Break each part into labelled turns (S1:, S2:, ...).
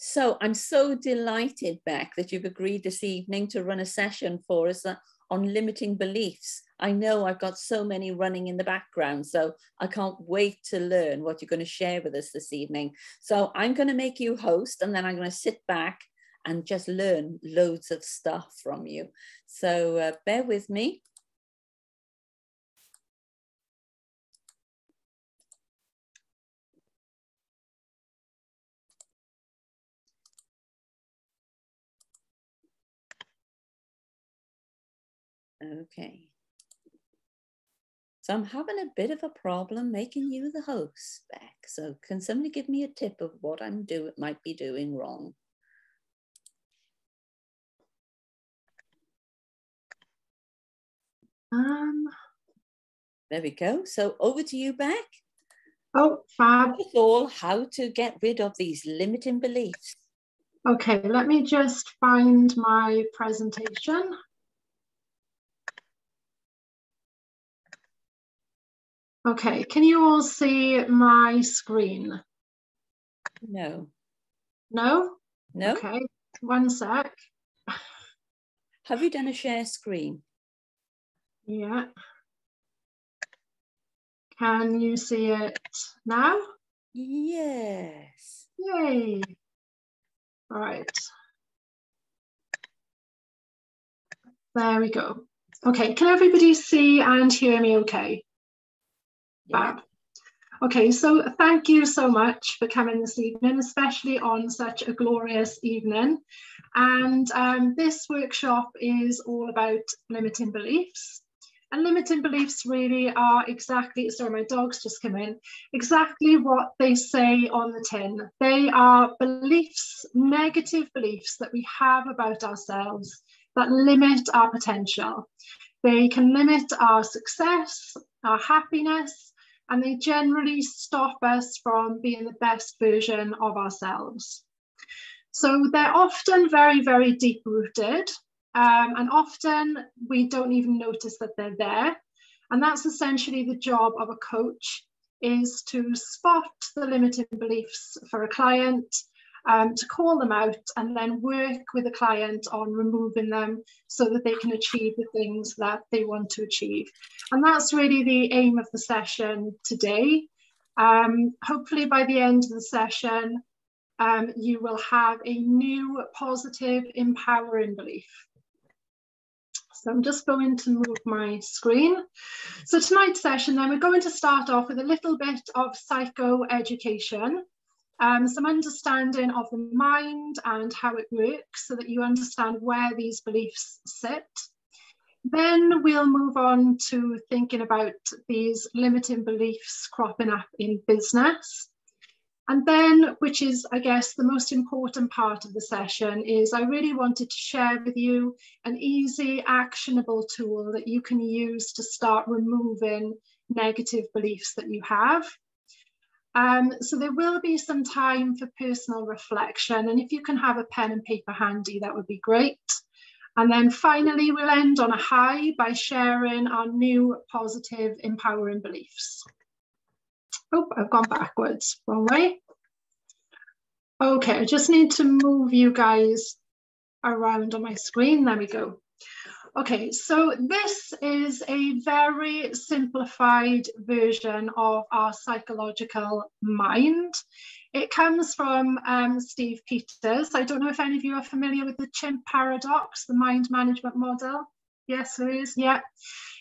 S1: So I'm so delighted, Bec, that you've agreed this evening to run a session for us on limiting beliefs. I know I've got so many running in the background, so I can't wait to learn what you're going to share with us this evening. So I'm going to make you host, and then I'm going to sit back and just learn loads of stuff from you. So bear with me. Okay. So I'm having a bit of a problem making you the host, Bec. So can somebody give me a tip of what might be doing wrong? There we go. So over to you, Bec.
S2: Oh, fab.
S1: First of all, how to get rid of these limiting beliefs.
S2: Okay, let me just find my presentation. Okay, can you all see my screen?
S1: No.
S2: No?
S1: No?
S2: Okay, one sec.
S1: Have you done a share screen?
S2: Yeah. Can you see it now?
S1: Yes.
S2: Yay. All right. There we go. Okay, can everybody see and hear me okay?
S1: Yeah.
S2: Fab. Okay, so thank you so much for coming this evening, especially on such a glorious evening. And this workshop is all about limiting beliefs. And limiting beliefs really are exactly, sorry, my dog's just come in, exactly what they say on the tin. They are beliefs, negative beliefs that we have about ourselves that limit our potential. They can limit our success, our happiness, and they generally stop us from being the best version of ourselves. So they're often very, very deep rooted, and often we don't even notice that they're there. And that's essentially the job of a coach, is to spot the limiting beliefs for a client, to call them out and then work with the client on removing them so that they can achieve the things that they want to achieve. And that's really the aim of the session today. Hopefully by the end of the session, you will have a new positive, empowering belief. So I'm just going to move my screen. So tonight's session then, we're going to start off with a little bit of psychoeducation. Some understanding of the mind and how it works so that you understand where these beliefs sit. Then we'll move on to thinking about these limiting beliefs cropping up in business. And then, which is, I guess, the most important part of the session, is I really wanted to share with you an easy, actionable tool that you can use to start removing negative beliefs that you have. So there will be some time for personal reflection, and if you can have a pen and paper handy, that would be great. And then finally, we'll end on a high by sharing our new positive, empowering beliefs. Oh, I've gone backwards, wrong way. Okay, I just need to move you guys around on my screen. There we go. Okay, so this is a very simplified version of our psychological mind. It comes from Steve Peters. I don't know if any of you are familiar with the chimp paradox, the mind management model. Yes, there is. Yeah.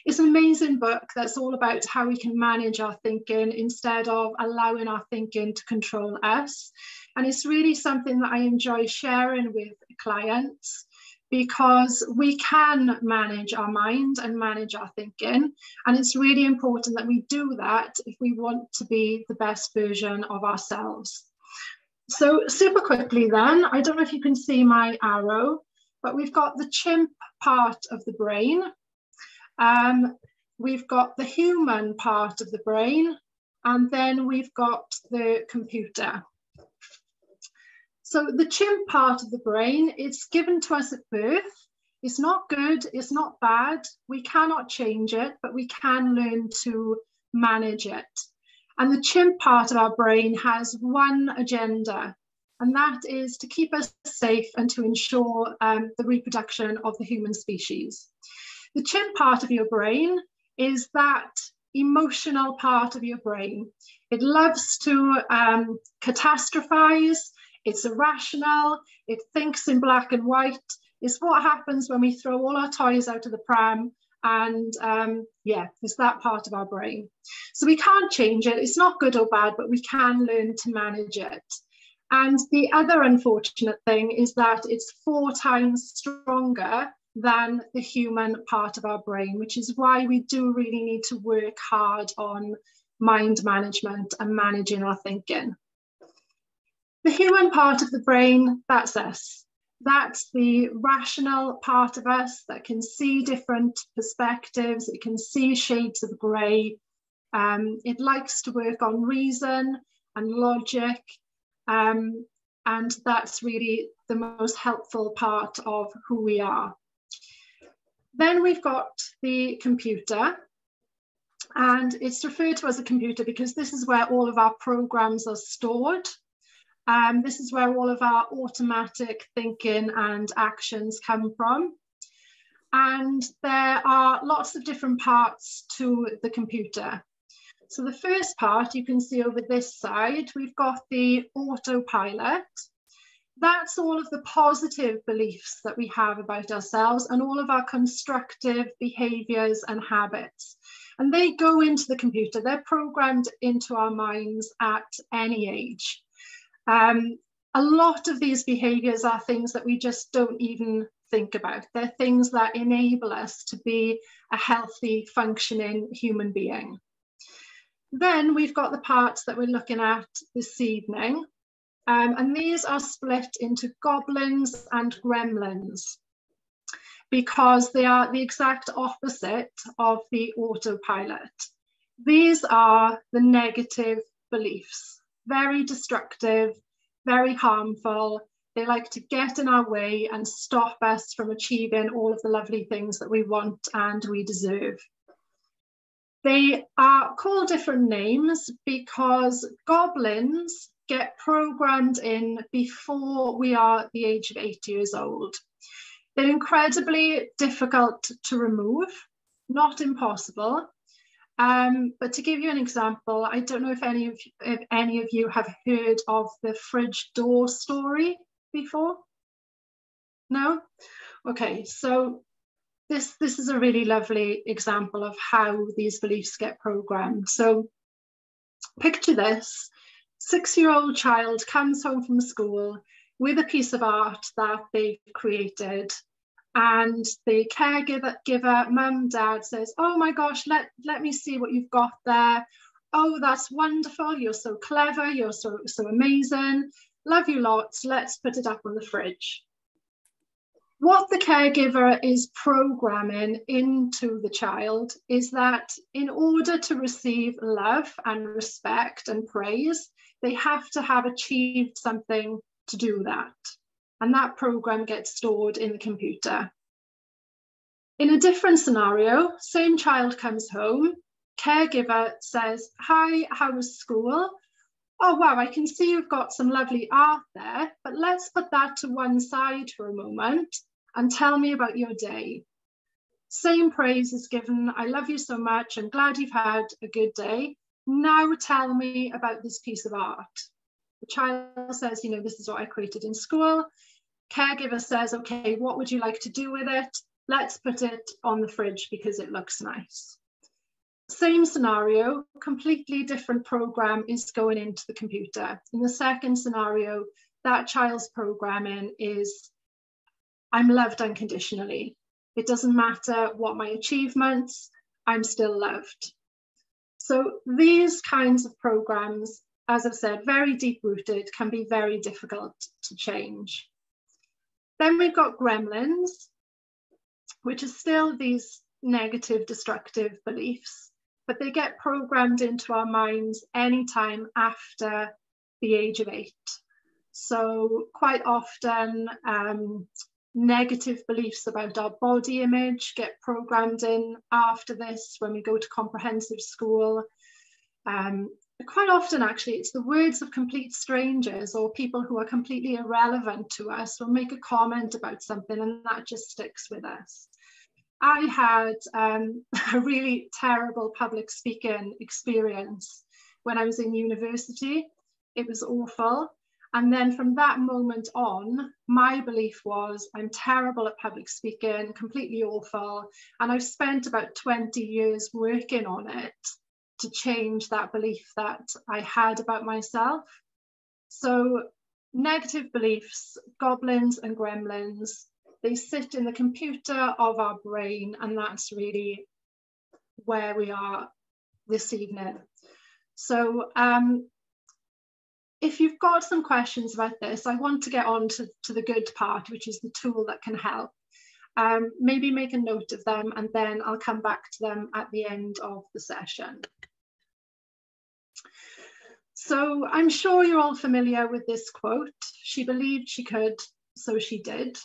S2: It's an amazing book that's all about how we can manage our thinking instead of allowing our thinking to control us. And it's really something that I enjoy sharing with clients, because we can manage our mind and manage our thinking. And it's really important that we do that if we want to be the best version of ourselves. So super quickly then, I don't know if you can see my arrow, but we've got the chimp part of the brain. We've got the human part of the brain, and then we've got the computer. So the chimp part of the brain, it's given to us at birth. It's not good, it's not bad. We cannot change it, but we can learn to manage it. And the chimp part of our brain has one agenda, and that is to keep us safe and to ensure the reproduction of the human species. The chimp part of your brain is that emotional part of your brain. It loves to catastrophize, it's irrational, it thinks in black and white. It's what happens when we throw all our toys out of the pram, and yeah, it's that part of our brain. So we can't change it, it's not good or bad, but we can learn to manage it. And the other unfortunate thing is that it's 4 times stronger than the human part of our brain, which is why we do really need to work hard on mind management and managing our thinking. The human part of the brain, that's us. That's the rational part of us that can see different perspectives, it can see shades of grey. It likes to work on reason and logic, and that's really the most helpful part of who we are. Then we've got the computer, and it's referred to as a computer because this is where all of our programs are stored. This is where all of our automatic thinking and actions come from. And there are lots of different parts to the computer. So the first part you can see over this side, we've got the autopilot. That's all of the positive beliefs that we have about ourselves and all of our constructive behaviors and habits. And they go into the computer, they're programmed into our minds at any age. A lot of these behaviors are things that we just don't even think about. They're things that enable us to be a healthy, functioning human being. Then we've got the parts that we're looking at this evening. And these are split into goblins and gremlins because they are the exact opposite of the autopilot. These are the negative beliefs, very destructive, very harmful. They like to get in our way and stop us from achieving all of the lovely things that we want and we deserve. They are called different names because goblins get programmed in before we are the age of 8 years old. They're incredibly difficult to remove, not impossible. But to give you an example, I don't know if any of you have heard of the fridge door story before? No? Okay, so this is a really lovely example of how these beliefs get programmed. So picture this. 6-year-old child comes home from school with a piece of art that they've created, and the caregiver, mum, dad, says, "Oh my gosh, let me see what you've got there. Oh, that's wonderful, you're so clever, you're so amazing, love you lots, let's put it up on the fridge." What the caregiver is programming into the child is that in order to receive love and respect and praise, they have to have achieved something to do that. And that program gets stored in the computer. In a different scenario, same child comes home, caregiver says, "Hi, how was school? Oh, wow, I can see you've got some lovely art there, but let's put that to one side for a moment and tell me about your day." Same praise is given. "I love you so much. I'm glad you've had a good day. Now tell me about this piece of art." The child says, "You know, this is what I created in school." Caregiver says, "Okay, what would you like to do with it? Let's put it on the fridge because it looks nice." Same scenario, completely different program is going into the computer. In the second scenario, that child's programming is, "I'm loved unconditionally. It doesn't matter what my achievements, I'm still loved." So these kinds of programs, as I've said, very deep-rooted, can be very difficult to change. Then we've got gremlins, which are still these negative, destructive beliefs, but they get programmed into our minds anytime after the age of 8. So quite often, negative beliefs about our body image get programmed in after this when we go to comprehensive school. quite often, actually, it's the words of complete strangers or people who are completely irrelevant to us will make a comment about something, and that just sticks with us. I had a really terrible public speaking experience when I was in university. It was awful. And then from that moment on, my belief was I'm terrible at public speaking, completely awful. And I've spent about 20 years working on it to change that belief that I had about myself. So negative beliefs, goblins and gremlins, they sit in the computer of our brain, and that's really where we are this evening. So if you've got some questions about this, I want to get on to the good part, which is the tool that can help. Maybe make a note of them, and then I'll come back to them at the end of the session. So I'm sure you're all familiar with this quote. She believed she could, so she did.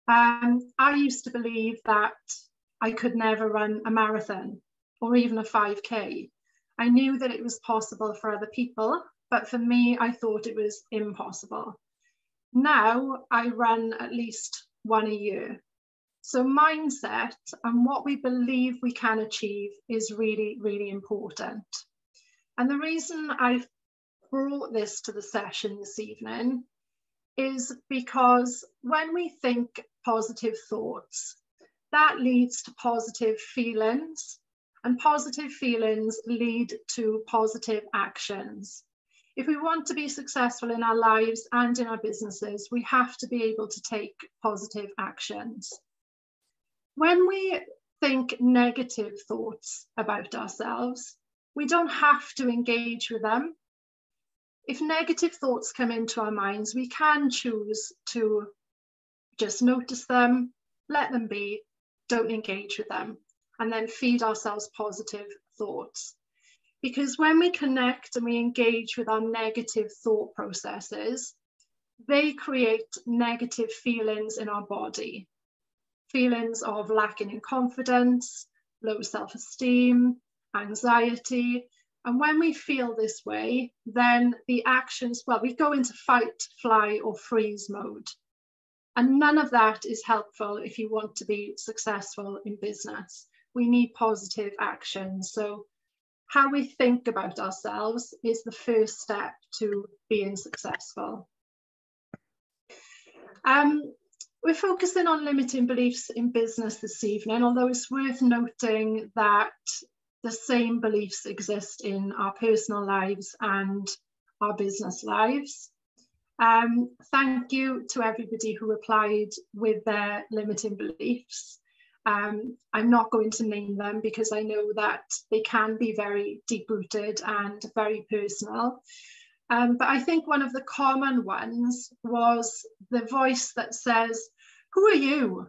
S2: I used to believe that I could never run a marathon or even a 5K. I knew that it was possible for other people, but for me, I thought it was impossible. Now I run at least one a year. So mindset and what we believe we can achieve is really, really important. And the reason I've brought this to the session this evening is because when we think positive thoughts, that leads to positive feelings, and positive feelings lead to positive actions. If we want to be successful in our lives and in our businesses, we have to be able to take positive actions. When we think negative thoughts about ourselves, we don't have to engage with them. If negative thoughts come into our minds, we can choose to just notice them, let them be, don't engage with them, and then feed ourselves positive thoughts. Because when we connect and we engage with our negative thought processes, they create negative feelings in our body. Feelings of lacking in confidence, low self-esteem, anxiety. And when we feel this way, then the actions, well, we go into fight, fly, or freeze mode. And none of that is helpful if you want to be successful in business. We need positive action. So how we think about ourselves is the first step to being successful. We're focusing on limiting beliefs in business this evening, although it's worth noting that the same beliefs exist in our personal lives and our business lives. Thank you to everybody who replied with their limiting beliefs. I'm not going to name them because I know that they can be very deep-rooted and very personal. But I think one of the common ones was the voice that says, "Who are you?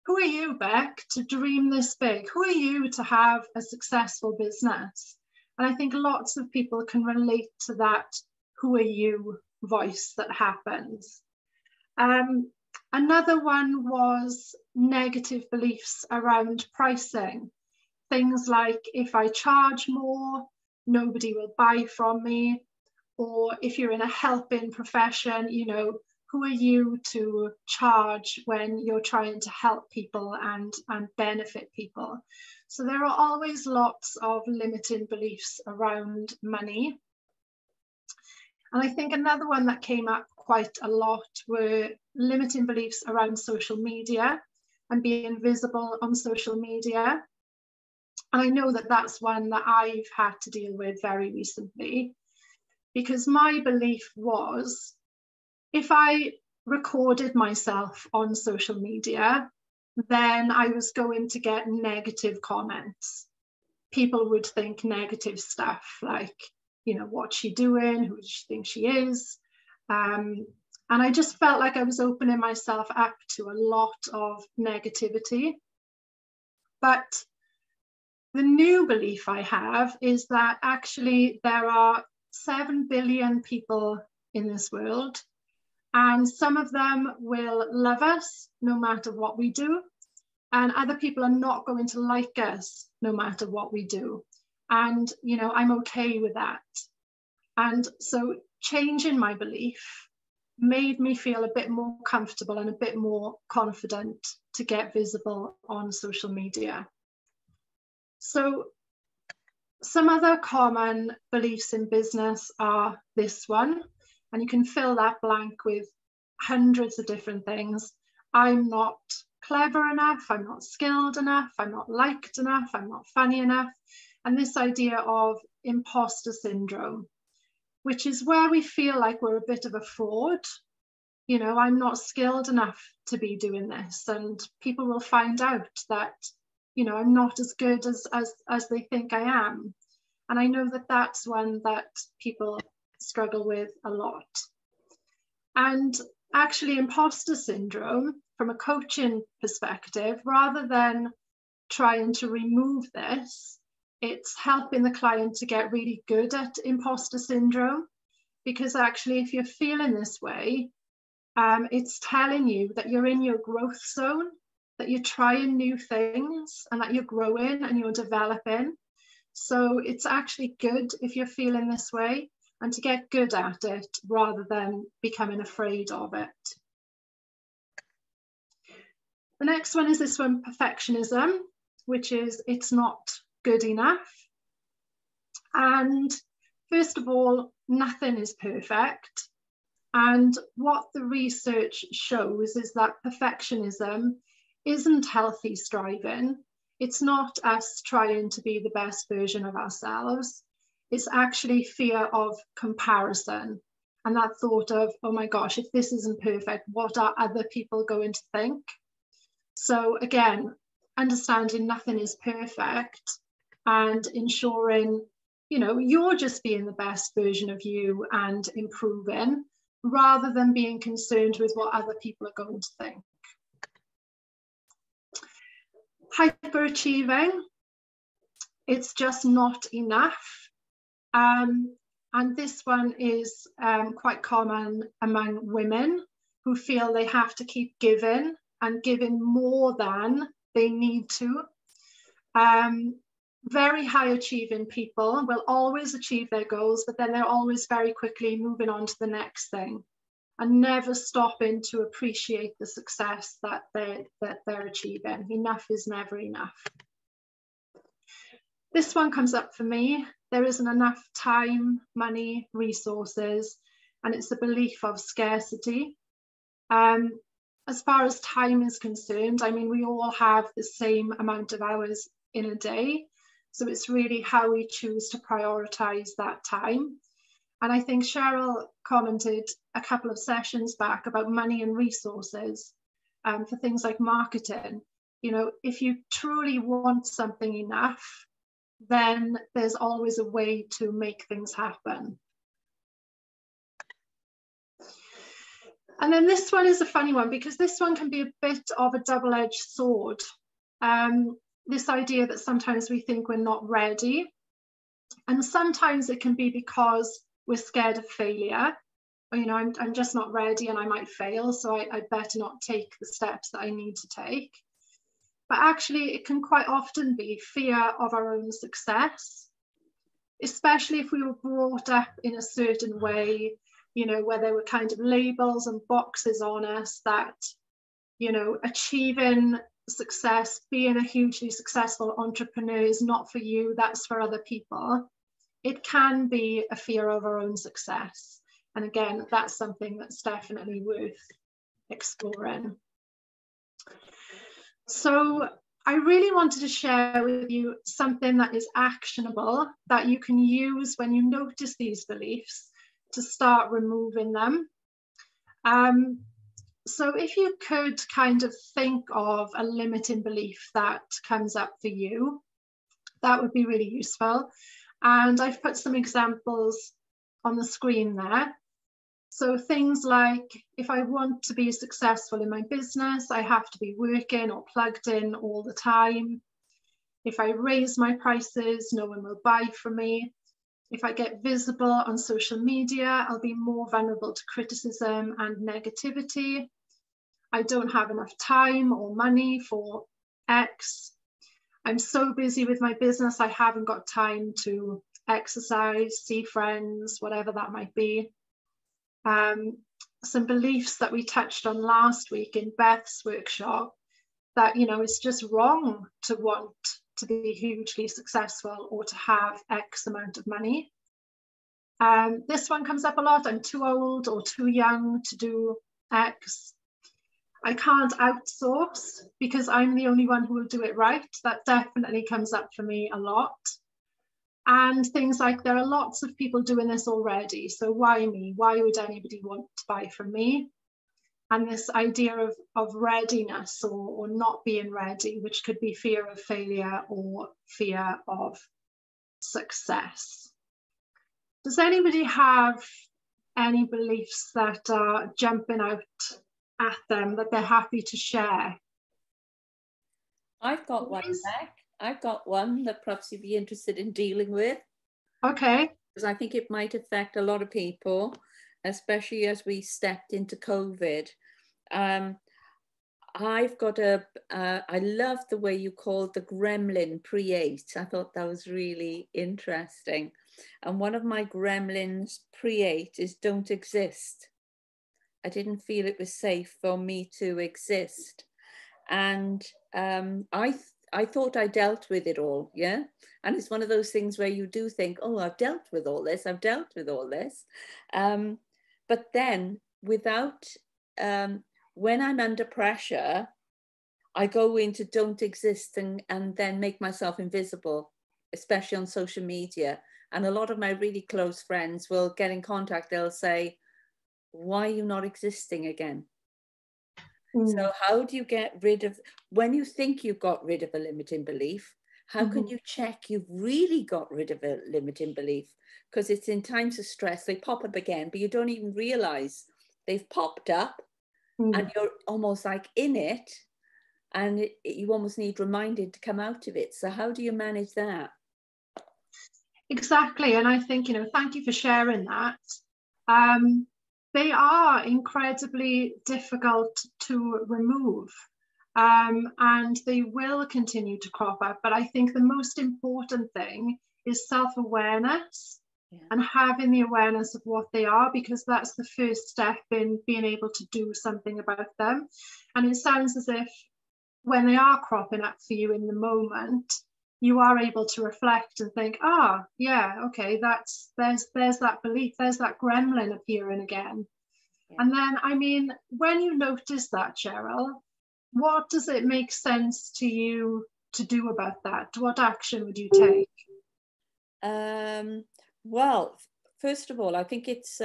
S2: Who are you, Bec, to dream this big? Who are you to have a successful business?" And I think lots of people can relate to that "who are you" voice that happens. Another one was negative beliefs around pricing. Things like, if I charge more, nobody will buy from me. Or if you're in a helping profession, you know, who are you to charge when you're trying to help people and benefit people? So there are always lots of limiting beliefs around money. And I think another one that came up quite a lot were limiting beliefs around social media and being visible on social media. And I know that that's one that I've had to deal with very recently, because my belief was, if I recorded myself on social media, then I was going to get negative comments. People would think negative stuff like, you know, what's she doing? Who does she think she is? And I just felt like I was opening myself up to a lot of negativity. But the new belief I have is that actually there are 7 billion people in this world, and some of them will love us no matter what we do, and other people are not going to like us no matter what we do. And, you know, I'm okay with that. And so changing my belief made me feel a bit more comfortable and a bit more confident to get visible on social media. So some other common beliefs in business are this one, and you can fill that blank with hundreds of different things. I'm not clever enough, I'm not skilled enough, I'm not liked enough, I'm not funny enough. And this idea of imposter syndrome, which is where we feel like we're a bit of a fraud. You know, I'm not skilled enough to be doing this, and people will find out that, you know, I'm not as good as they think I am. And I know that that's one that people struggle with a lot. And actually, imposter syndrome, from a coaching perspective, rather than trying to remove this, it's helping the client to get really good at imposter syndrome. Because actually, if you're feeling this way, it's telling you that you're in your growth zone, that you're trying new things, and that you're growing and you're developing. So it's actually good if you're feeling this way, and to get good at it rather than becoming afraid of it. The next one is this one, perfectionism, which is it's not good enough. And first of all, nothing is perfect. And what the research shows is that perfectionism isn't healthy striving. It's not us trying to be the best version of ourselves. It's actually fear of comparison and that thought of, oh my gosh, if this isn't perfect, what are other people going to think? So again, understanding nothing is perfect and ensuring, you know, you're just being the best version of you and improving, rather than being concerned with what other people are going to think. Hyperachieving, it's just not enough. And this one is quite common among women who feel they have to keep giving and giving more than they need to. Very high achieving people will always achieve their goals, but then they're always very quickly moving on to the next thing and never stopping to appreciate the success that they're achieving. Enough is never enough. This one comes up for me. There isn't enough time, money, resources, and it's the belief of scarcity. As far as time is concerned, I mean, we all have the same amount of hours in a day. So it's really how we choose to prioritize that time. And I think Cheryl commented a couple of sessions back about money and resources for things like marketing. You know, if you truly want something enough, then there's always a way to make things happen. And then this one is a funny one, because this one can be a bit of a double-edged sword. This idea that sometimes we think we're not ready, and sometimes it can be because we're scared of failure. Or, you know, I'm just not ready and I might fail, so I better not take the steps that I need to take. But actually, it can quite often be fear of our own success, especially if we were brought up in a certain way, you know, where there were kind of labels and boxes on us that, you know, achieving success, being a hugely successful entrepreneur is not for you, that's for other people. It can be a fear of our own success. And again, that's something that's definitely worth exploring. So I really wanted to share with you something that is actionable that you can use when you notice these beliefs to start removing them. So if you could kind of think of a limiting belief that comes up for you, that would be really useful. And I've put some examples on the screen there. So things like, if I want to be successful in my business, I have to be working or plugged in all the time. If I raise my prices, no one will buy from me. If I get visible on social media, I'll be more vulnerable to criticism and negativity. I don't have enough time or money for X. I'm so busy with my business, I haven't got time to exercise, see friends, whatever that might be. Some beliefs that we touched on last week in Beth's workshop, that, you know, it's just wrong to want to be hugely successful or to have X amount of money. This one comes up a lot. I'm too old or too young to do X. I can't outsource because I'm the only one who will do it right. That definitely comes up for me a lot. And things like, there are lots of people doing this already, so why me? Why would anybody want to buy from me? And this idea of readiness or not being ready, which could be fear of failure or fear of success. Does anybody have any beliefs that are jumping out at them that they're happy to share?
S1: I've got one back. I've got one that perhaps you'd be interested in dealing with.
S2: Okay.
S1: Because I think it might affect a lot of people, especially as we stepped into COVID. I've got I love the way you called the gremlin pre-8. I thought that was really interesting. And one of my gremlins pre-8 is don't exist. I didn't feel it was safe for me to exist. And I thought I dealt with it all, yeah? And it's one of those things where you do think, oh, I've dealt with all this, I've dealt with all this. But then without, when I'm under pressure, I go into don't exist and then make myself invisible, especially on social media. And a lot of my really close friends will get in contact, they'll say, why are you not existing again? So how do you get rid of, when you think you've got rid of a limiting belief, how can you check you've really got rid of a limiting belief? Because it's in times of stress, they pop up again, but you don't even realize they've popped up and you're almost like in it, and you almost need reminded to come out of it. So how do you manage that?
S2: Exactly. And I think, you know, thank you for sharing that. They are incredibly difficult to remove, and they will continue to crop up. But I think the most important thing is self-awareness and having the awareness of what they are, because that's the first step in being able to do something about them. And it sounds as if when they are cropping up for you in the moment, you are able to reflect and think, yeah, okay, there's that belief, there's that gremlin appearing again. Yeah. And then, I mean, when you notice that, Cheryl, what does it make sense to you to do about that? What action would you take?
S1: Well, first of all, I think it's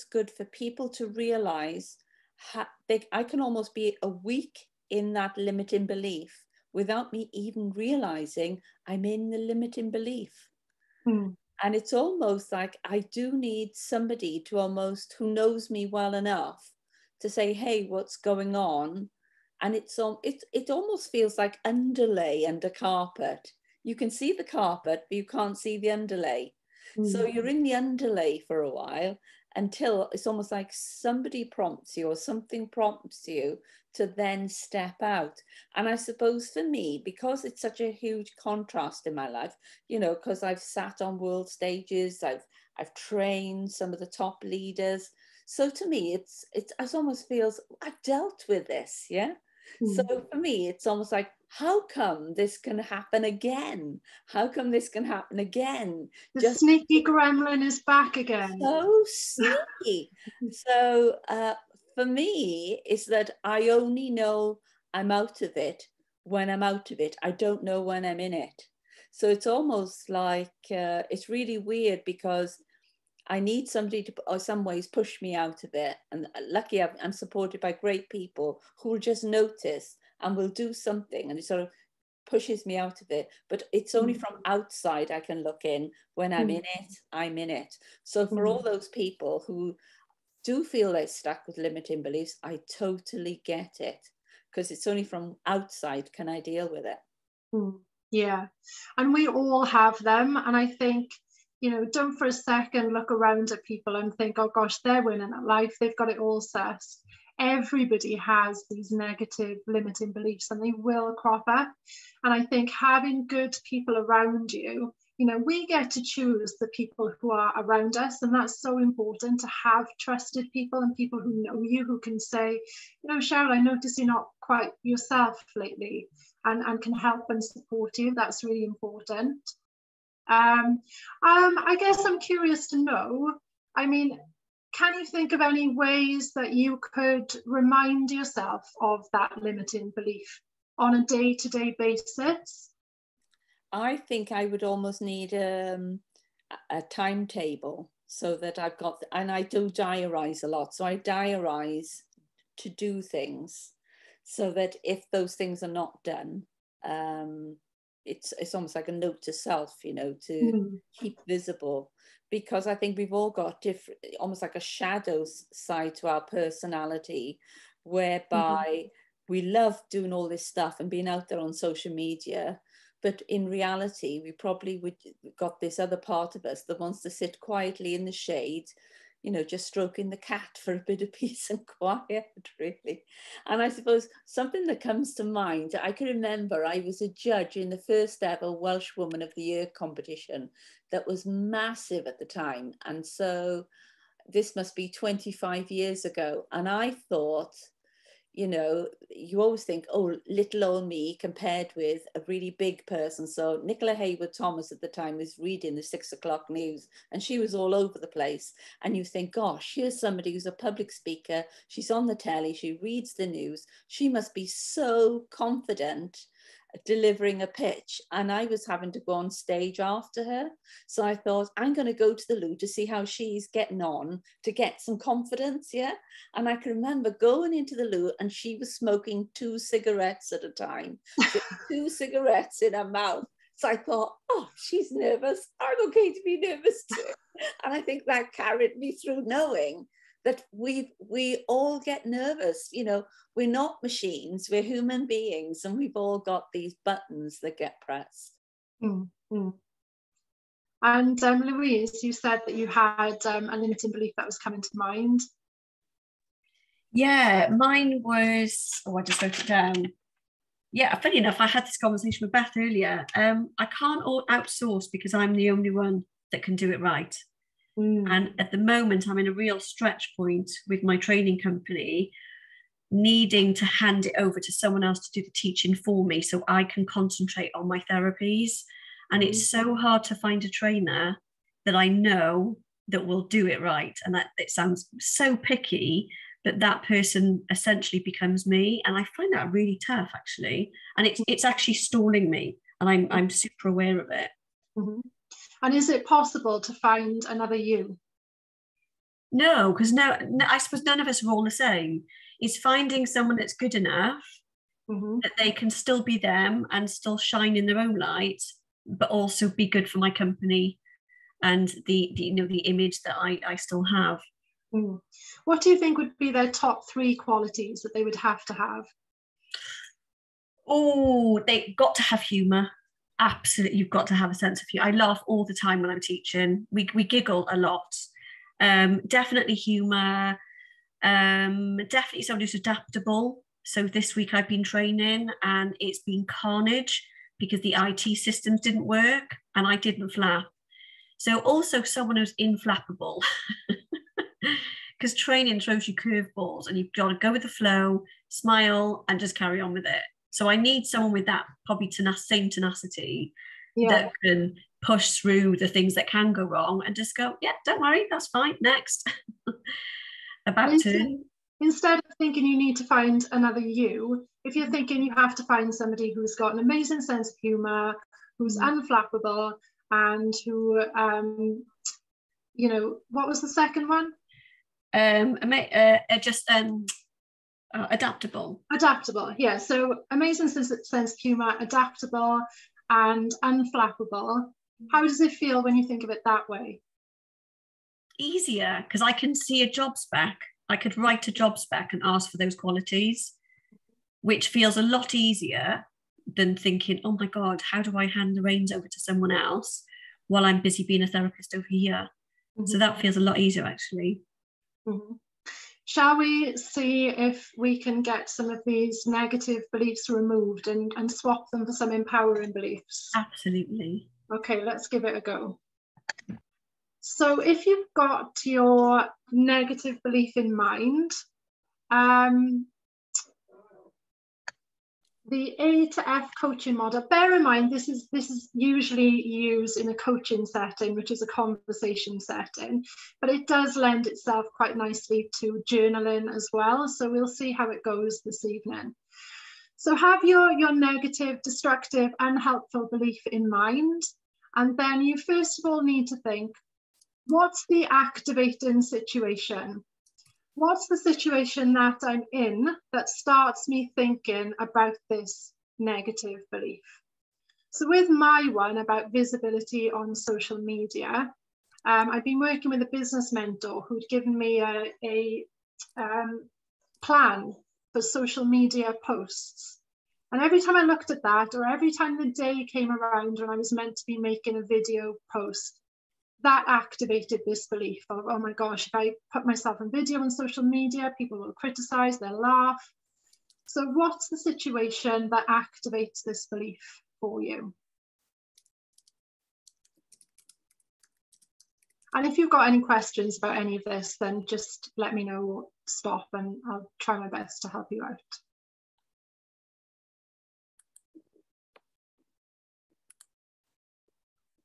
S1: good for people to realize I can almost be a week in that limiting belief without me even realizing I'm in the limiting belief. And it's almost like I do need somebody to almost, who knows me well enough to say, hey, what's going on? And it almost feels like underlay under carpet. You can see the carpet, but you can't see the underlay. So you're in the underlay for a while until it's almost like somebody prompts you or something prompts you to then step out. And I suppose for me, because it's such a huge contrast in my life, you know, because I've sat on world stages, I've trained some of the top leaders. So to me, it almost feels I've dealt with this, yeah? So for me, it's almost like, how come this can happen again? How come this can happen again?
S2: The sneaky gremlin is back again.
S1: So sneaky. So for me, it's that I only know I'm out of it when I'm out of it. I don't know when I'm in it. So it's almost like, it's really weird because I need somebody to, or some ways, push me out of it. And lucky I'm supported by great people who will just notice and will do something, and it sort of pushes me out of it. But it's only from outside I can look in. When I'm in it, I'm in it. So for all those people who do feel they're stuck with limiting beliefs, I totally get it, because it's only from outside can I deal with it.
S2: Yeah, and we all have them. And I think, you know, don't for a second look around at people and think, oh gosh, they're winning at life, they've got it all set. everybody has these negative limiting beliefs, and they will crop up. And I think having good people around you, you know, we get to choose the people who are around us, and that's so important, to have trusted people and people who know you, who can say, you know, Cheryl, I notice you're not quite yourself lately, and can help and support you. That's really important. I guess I'm curious to know, I mean, can you think of any ways that you could remind yourself of that limiting belief on a day-to-day basis?
S1: I think I would almost need a timetable, so that I've got, and I do diarise a lot, so I diarise to do things, so that if those things are not done, it's almost like a note to self, you know, to keep visible, because I think we've all got different, almost like a shadow side to our personality, whereby we love doing all this stuff and being out there on social media. But in reality, we probably got this other part of us that wants to sit quietly in the shade, you know, just stroking the cat for a bit of peace and quiet, really. And I suppose something that comes to mind, I can remember I was a judge in the first ever Welsh Woman of the Year competition that was massive at the time. And so this must be 25 years ago. And I thought, you know, you always think, oh, little old me compared with a really big person. So Nicola Hayward-Thomas at the time was reading the 6 o'clock news, and she was all over the place. And you think, gosh, here's somebody who's a public speaker. She's on the telly. She reads the news. She must be so confident delivering a pitch. And I was having to go on stage after her. So I thought, I'm going to go to the loo to see how she's getting on, to get some confidence. Yeah. And I can remember going into the loo, and she was smoking 2 cigarettes at a time, so 2 cigarettes in her mouth. So I thought, oh, she's nervous. I'm okay to be nervous too. And I think that carried me through, knowing that we all get nervous. You know, we're not machines, we're human beings, and we've all got these buttons that get pressed.
S2: Mm-hmm. And Louise, you said that you had a limiting belief that was coming to mind.
S3: Yeah, mine was, I just wrote it down. Yeah, funny enough, I had this conversation with Beth earlier. I can't outsource because I'm the only one that can do it right. And at the moment, I'm in a real stretch point with my training company, needing to hand it over to someone else to do the teaching for me so I can concentrate on my therapies. And it's so hard to find a trainer that I know that will do it right. And that it sounds so picky, but that person essentially becomes me. And I find that really tough, actually. And it's actually stalling me. And I'm super aware of it.
S2: Mm-hmm. And is it possible to find another you?
S3: No, because no, I suppose none of us are all the same. It's finding someone that's good enough that they can still be them and still shine in their own light, but also be good for my company and the you know, the image that I still have.
S2: What do you think would be their top 3 qualities that they would have to have?
S3: Oh, they've got to have humour. Absolutely, you've got to have a sense of humour. I laugh all the time when I'm teaching. We giggle a lot. Definitely humour. Definitely somebody who's adaptable. So this week I've been training, and it's been carnage because the IT systems didn't work and I didn't flap. So also someone who's inflappable, because training throws you curveballs and you've got to go with the flow, smile, and just carry on with it. So I need someone with that probably same tenacity that can push through the things that can go wrong and just go, yeah, don't worry, that's fine, next.
S2: Instead of thinking you need to find another you, if you're thinking you have to find somebody who's got an amazing sense of humour, who's unflappable, and who, you know, what was the second one?
S3: Adaptable.
S2: Adaptable, yeah. So amazing sense of humour, adaptable, and unflappable. How does it feel when you think of it that way?
S3: Easier, because I can see a job spec. I could write a job spec and ask for those qualities, which feels a lot easier than thinking, oh my God, how do I hand the reins over to someone else while I'm busy being a therapist over here? So that feels a lot easier, actually.
S2: Shall we see if we can get some of these negative beliefs removed and swap them for some empowering beliefs?
S3: Absolutely.
S2: Okay, let's give it a go. So if you've got your negative belief in mind, the A to F coaching model, bear in mind this is usually used in a coaching setting, which is a conversation setting, but it does lend itself quite nicely to journaling as well. So we'll see how it goes this evening. So have your negative, destructive, unhelpful belief in mind, and then you first of all need to think, what's the activating situation? What's the situation that I'm in that starts me thinking about this negative belief? So with my one about visibility on social media, I've been working with a business mentor who'd given me a plan for social media posts. And every time I looked at that, or every time the day came around when I was meant to be making a video post, that activated this belief of, oh my gosh, if I put myself on video on social media, people will criticize, they'll laugh. So what's the situation that activates this belief for you? And if you've got any questions about any of this, then just let me know or stop and I'll try my best to help you out.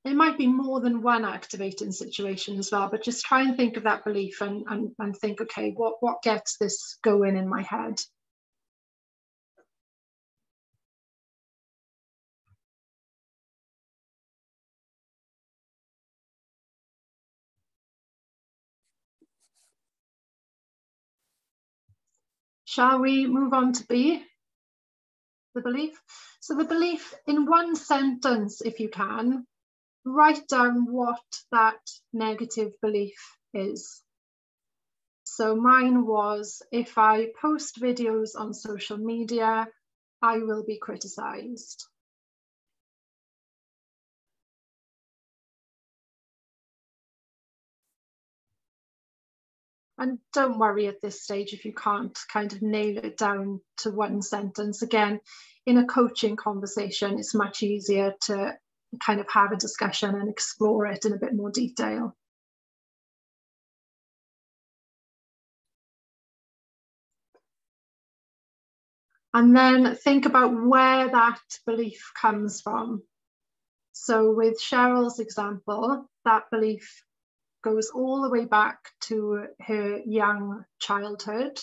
S2: It might be more than one activating situation as well, but just try and think of that belief and think, okay, what gets this going in my head? Shall we move on to B, the belief? So the belief, in one sentence, if you can, write down what that negative belief is. So mine was, if I post videos on social media, I will be criticized. And don't worry at this stage if you can't kind of nail it down to one sentence. Again, in a coaching conversation, it's much easier to kind of have a discussion and explore it in a bit more detail. And then think about where that belief comes from. So with Cheryl's example, that belief goes all the way back to her young childhood.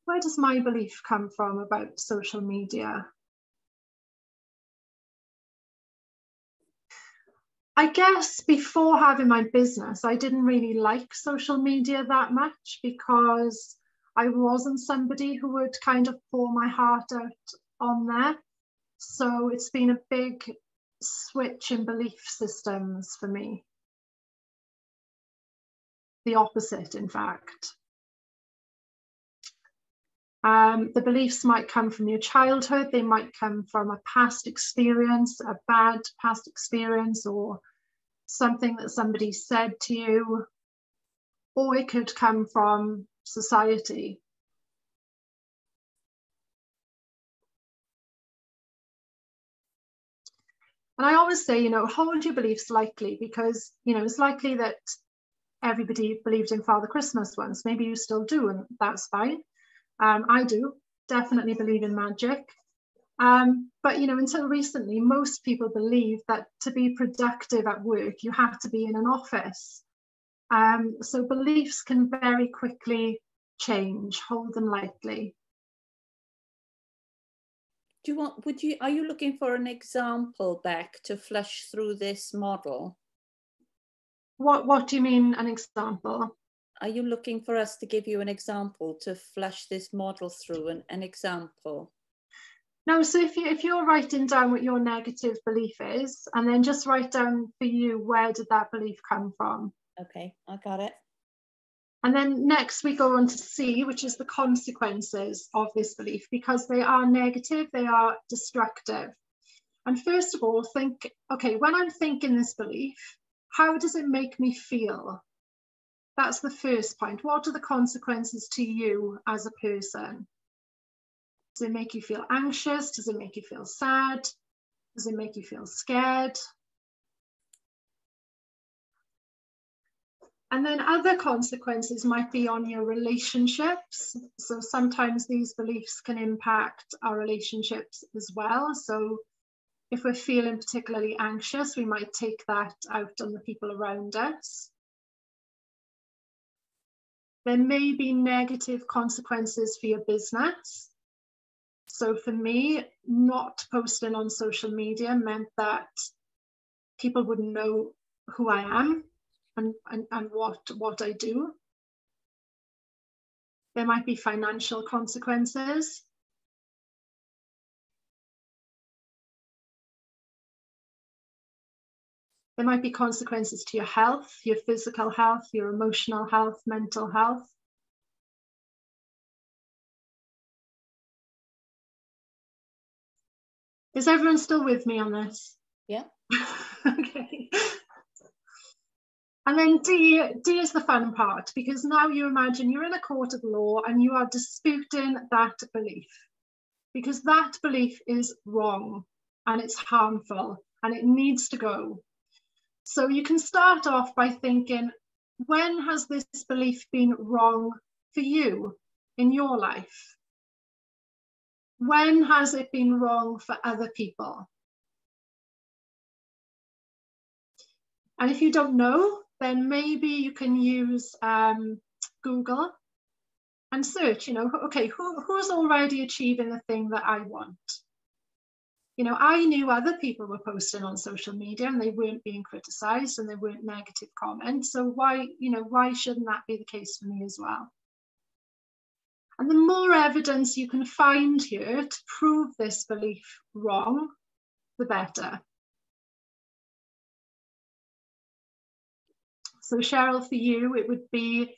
S2: Where does my belief come from about social media? I guess before having my business, I didn't really like social media that much because I wasn't somebody who would kind of pour my heart out on there. So it's been a big switch in belief systems for me. The opposite, in fact. The beliefs might come from your childhood, they might come from a past experience, a bad past experience, or something that somebody said to you, or it could come from society. And I always say, hold your beliefs lightly because, it's likely that everybody believed in Father Christmas once. Maybe you still do, and that's fine. I do definitely believe in magic. But, until recently, most people believe that to be productive at work, you have to be in an office. So beliefs can very quickly change. Hold them lightly.
S1: Are you looking for an example, Bec, to flush through this model?
S2: What do you mean, an example?
S1: Are you looking for us to give you an example to flush this model through, an example?
S2: No, so if you're writing down what your negative belief is, and then just write down for you, where did that belief come from?
S1: Okay, I got it.
S2: And then next we go on to C, which is the consequences of this belief, because they are negative, they are destructive. And first of all, think, okay, when I'm thinking this belief, how does it make me feel? That's the first point. What are the consequences to you as a person? Does it make you feel anxious? Does it make you feel sad? Does it make you feel scared? And then other consequences might be on your relationships. So sometimes these beliefs can impact our relationships as well. So if we're feeling particularly anxious, we might take that out on the people around us. There may be negative consequences for your business. So for me, not posting on social media meant that people wouldn't know who I am and what I do. There might be financial consequences. There might be consequences to your health, your physical health, your emotional health, mental health. Is everyone still with me on this?
S1: Yeah.
S2: Okay. And then D is the fun part, because now you imagine you're in a court of law and you are disputing that belief, because that belief is wrong and it's harmful and it needs to go. So you can start off by thinking, when has this belief been wrong for you in your life? When has it been wrong for other people? And if you don't know, then maybe you can use Google and search, okay, who's already achieving the thing that I want? I knew other people were posting on social media and they weren't being criticized and there weren't negative comments. So why shouldn't that be the case for me as well? And the more evidence you can find here to prove this belief wrong, the better. So Cheryl, for you, it would be,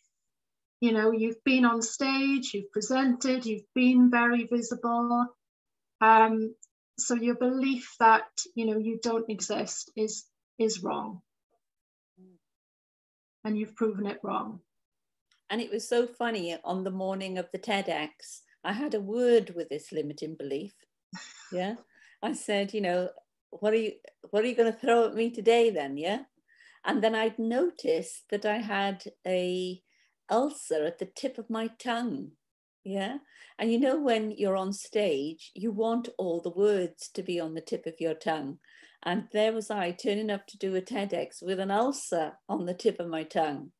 S2: you've been on stage, you've presented, you've been very visible. So your belief that, you don't exist is wrong. And you've proven it wrong.
S1: And it was so funny, on the morning of the TEDx, I had a word with this limiting belief. Yeah. I said, what are you going to throw at me today then? Yeah. And then I'd noticed that I had a ulcer at the tip of my tongue. Yeah. And when you're on stage, you want all the words to be on the tip of your tongue. And there was I turning up to do a TEDx with an ulcer on the tip of my tongue.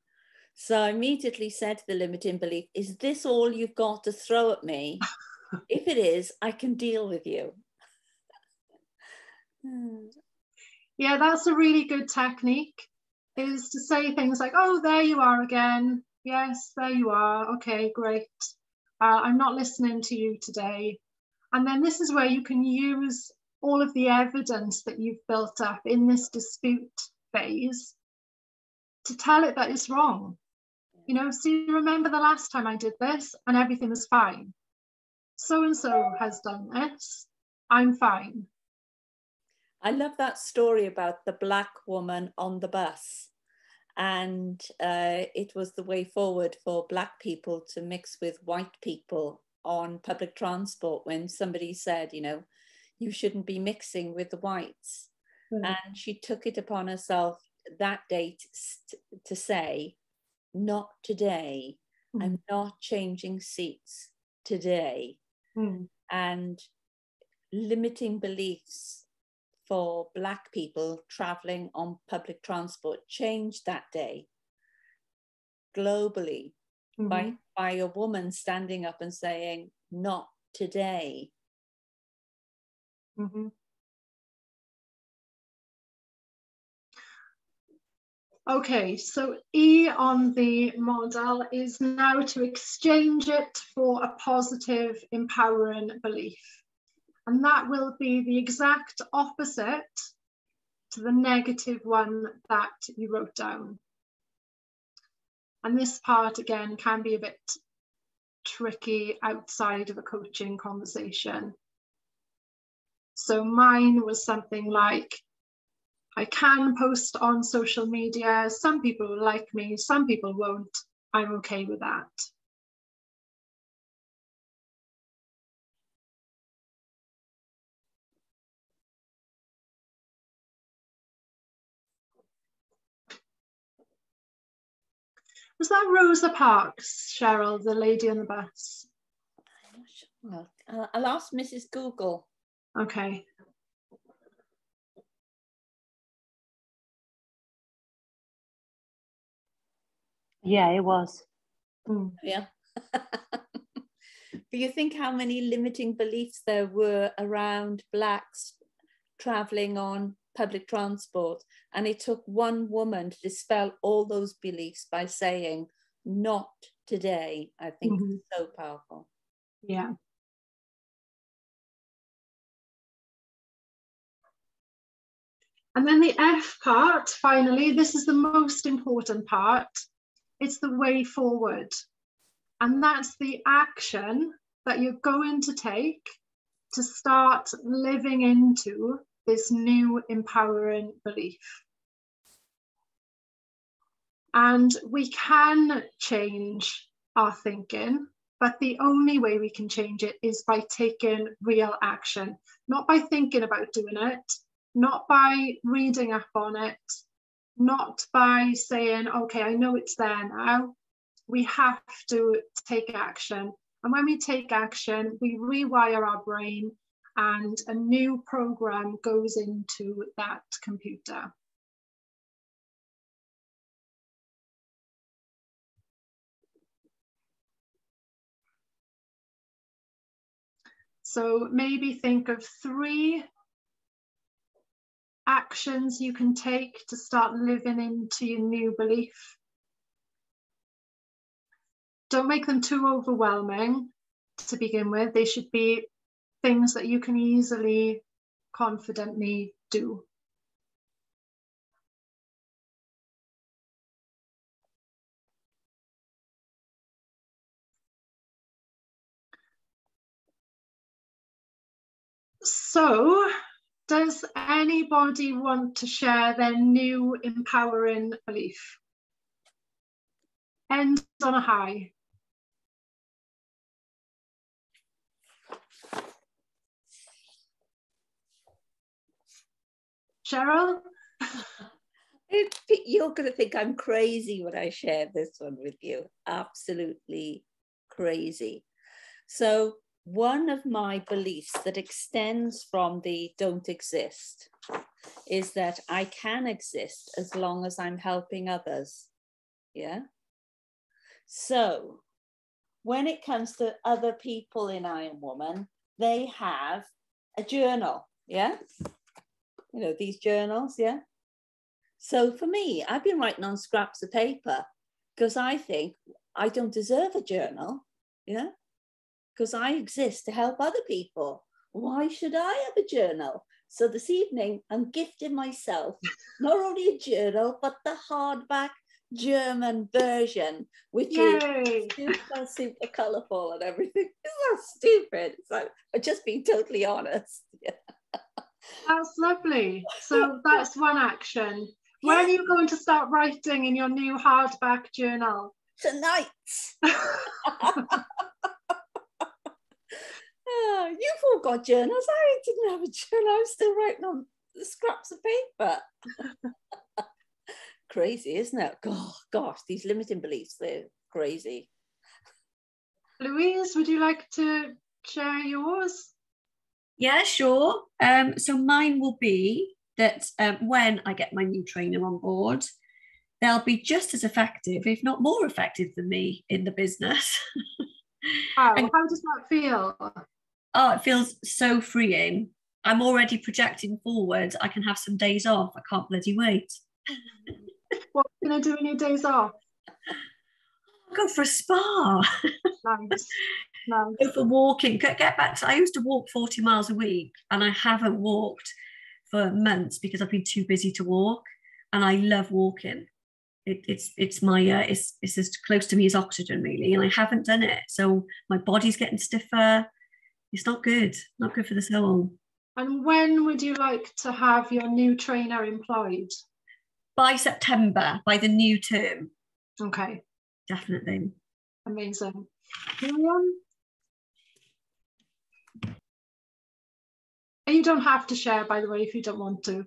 S1: So I immediately said to the limiting belief, is this all you've got to throw at me? If it is, I can deal with you.
S2: Yeah, that's a really good technique, is to say things like, oh, there you are again. Yes, there you are. Okay, great. I'm not listening to you today. And then this is where you can use all of the evidence that you've built up in this dispute phase to tell it that it's wrong. So you remember the last time I did this and everything was fine. So-and-so has done this. I'm fine.
S1: I love that story about the Black woman on the bus. And it was the way forward for Black people to mix with white people on public transport when somebody said, you shouldn't be mixing with the whites. And she took it upon herself that day to say, not today. I'm not changing seats today. And limiting beliefs for Black people traveling on public transport changed that day globally by a woman standing up and saying, not today.
S2: Okay, so E on the model is now to exchange it for a positive, empowering belief. And that will be the exact opposite to the negative one that you wrote down. And this part, again, can be a bit tricky outside of a coaching conversation. So mine was something like, I can post on social media. Some people will like me, some people won't. I'm okay with that. Was that Rosa Parks, Cheryl, the lady on the bus?
S1: I'm not sure. Well, I'll ask Mrs. Google.
S2: Okay.
S4: Yeah, it was.
S1: Yeah. Do you think how many limiting beliefs there were around blacks traveling on public transport? And it took one woman to dispel all those beliefs by saying, not today. I think it's so powerful.
S2: Yeah. And then the F part, finally, this is the most important part. It's the way forward. And that's the action that you're going to take to start living into this new empowering belief. And we can change our thinking, but the only way we can change it is by taking real action, not by thinking about doing it, not by reading up on it, not by saying, okay, I know it's there now. We have to take action. And when we take action, we rewire our brain and a new program goes into that computer. So maybe think of 3 actions you can take to start living into your new belief. Don't make them too overwhelming to begin with. They should be things that you can easily, confidently do. So, does anybody want to share their new empowering belief? End on a high. Cheryl?
S1: You're going to think I'm crazy when I share this one with you. Absolutely crazy. So one of my beliefs that extends from the don't exist is that I can exist as long as I'm helping others. Yeah. So when it comes to other people in Iron Woman, they have a journal. Yeah. You know, these journals. Yeah. So for me, I've been writing on scraps of paper because I think I don't deserve a journal, yeah, because I exist to help other people. Why should I have a journal? So this evening, I'm gifting myself not only a journal, but the hardback German version, which
S2: Yay.
S1: is super colourful and everything. It's not stupid. It's like, I'm just being totally honest. Yeah.
S2: That's lovely. So that's one action. When are you going to start writing in your new hardback journal?
S1: Tonight. You've all got journals. I didn't have a journal. I'm still writing on the scraps of paper. Crazy, isn't it? Oh, gosh, these limiting beliefs, they're crazy.
S2: Louise, would you like to share yours?
S3: Yeah, sure. So mine will be that when I get my new trainer on board, they'll be just as effective, if not more effective than me in the business.
S2: Wow, how does that feel?
S3: Oh, it feels so freeing. I'm already projecting forward. I can have some days off. I can't bloody wait.
S2: What are you going to do in your days off?
S3: Go for a spa.
S2: Nice. Nice.
S3: Go for walking. Get back to, I used to walk 40 miles a week and I haven't walked for months because I've been too busy to walk, and I love walking. It's my it's as close to me as oxygen, really, and I haven't done it, so my body's getting stiffer. It's not good for the soul.
S2: And when would you like to have your new trainer employed?
S3: By September, by the new term.
S2: Okay.
S3: Definitely.
S2: Amazing. Miriam? And you don't have to share, by the way, if you don't want to.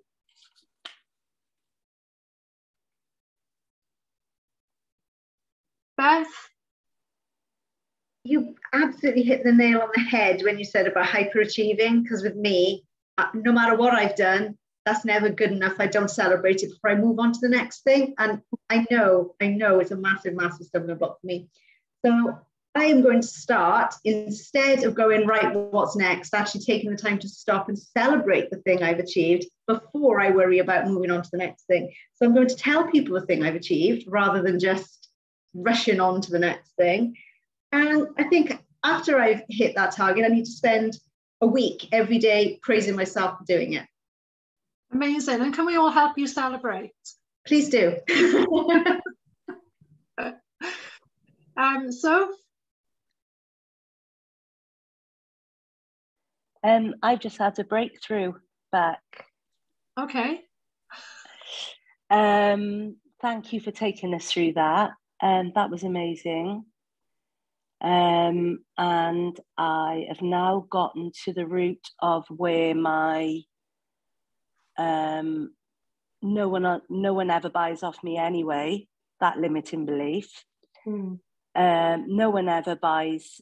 S2: Beth?
S5: You absolutely hit the nail on the head when you said about hyperachieving, because with me, no matter what I've done, that's never good enough. I don't celebrate it before I move on to the next thing. And I know it's a massive, massive stumbling block for me. So I am going to start, instead of going, right, what's next, actually taking the time to stop and celebrate the thing I've achieved before I worry about moving on to the next thing. So I'm going to tell people the thing I've achieved rather than just rushing on to the next thing. And I think after I've hit that target, I need to spend a week every day praising myself for doing it.
S2: Amazing. And can we all help you celebrate?
S5: Please do.
S2: So?
S4: I've just had a breakthrough back.
S2: Okay.
S4: Thank you for taking us through that. That was amazing. And I have now gotten to the root of where my no one ever buys off me anyway, that limiting belief. No one ever buys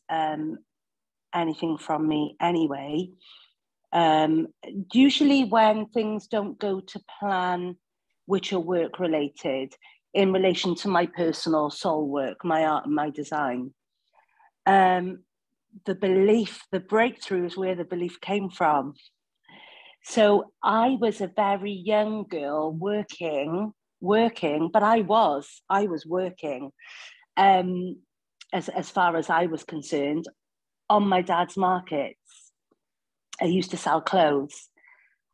S4: anything from me anyway. Usually when things don't go to plan, which are work related, in relation to my personal soul work, my art and my design, the breakthrough is where the belief came from. So I was a very young girl working, but I was working, as far as I was concerned, on my dad's markets. I used to sell clothes